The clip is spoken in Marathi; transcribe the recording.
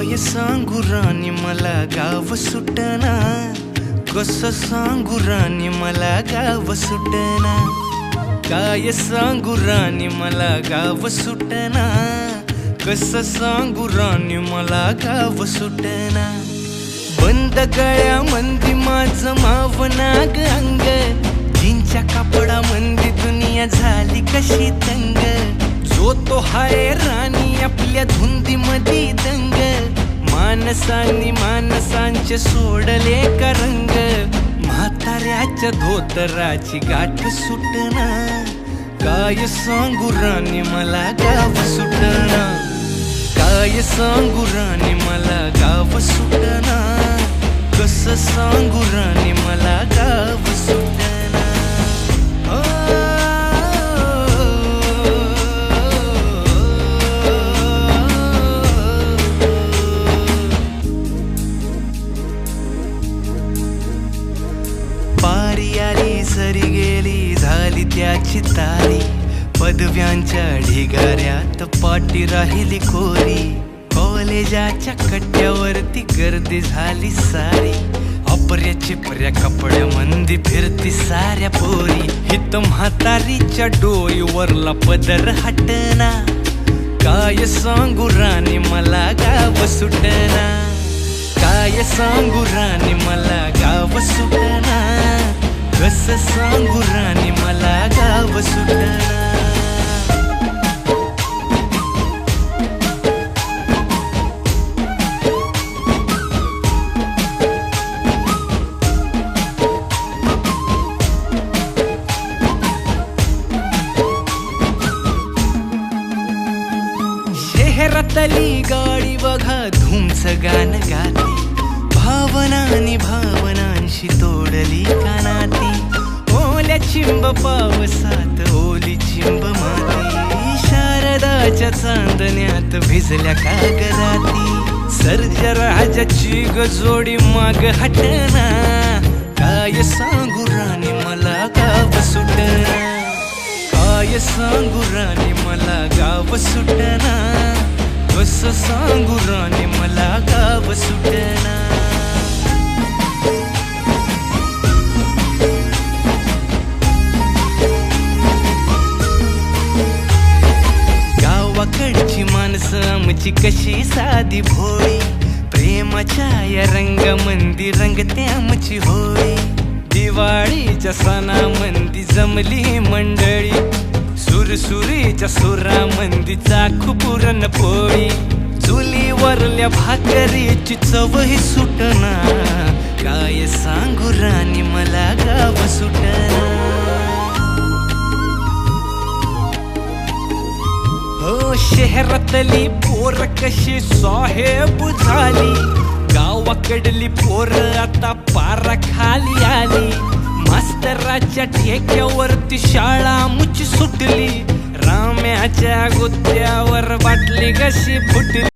काय सांगू राणी मला गाव सुटना, कसं सांगू राणी मला गाव सुटना, काय सांगू राणी मला गाव सुटना, कसं सांगू राणी मला गाव सुटना। बंद गळ्यामंदी माझं मावनाग अंग, जीनच्या कापडामंदी दुनिया झाली कशी तंग, जो तो हाय राणी आपल्या धुंदीमधी दंग, माणसांनी माणसांचे सोडले का रंग, म्हाताऱ्याच्या धोतराची गाठ सुटना, काय सांगू राणी मला गाव सुटना, काय सांगू राणी मला गाव सुटना, कसं सांगू राणी मला गाव सुटना। पारी आली सरी गेली झाली त्याची तारी, पदव्यांच्या ढिगाऱ्यात पाठी राहिली कोरी, कॉलेजाच्या कट्ट्यावरती गर्दी झाली सारी, अपऱ्या चिपऱ्या कपड्यामंदी फिरती साऱ्या पोरी, हित म्हातारीच्या डोईवरला पदर हटना, काय सांगू राणी मला गाव सुटना, काय सांगू राणी मला गाव सुटना, कसं सांगू राणी मला गाव सुटना। शहरातली गाडी बघा धूमचं गाणं गाती, भावनांनी भावनांशी तोडली कानाती, ओल्या चिंब पावसात ओली चिंब माती, शारदाच्या चांदण्यात भिजल्या कागदाती, सर्जराजाची गजोडी माग हटना, काय सांगू राणी मला गाव सुटना, काय सांगू राणी मला गाव सुटना, कसं सांगू राणी मला गाव सुटना। गावाकडची माणसं आमची कशी साधी भोळी, प्रेमाच्या या रंगामंदी रंगते आमची होळी, दिवाळीच्या सणामंदी जमली मंडळी, सुरसुरीच्या सुरामंदी चाखू पुरणपोळी, चुलीवरल्या भाकरीची चवही सुटना, काय सांगू राणी मला गाव सुटना। हो शहरातली पोर कशी साहेब झाली, गावाकडली पोर आता पारा खाली आली, मास्तराच्या ठेक्यावरती शाळा मुची सुटली, राम्याच्या गुत्त्यावर बाटली कशी फुटली।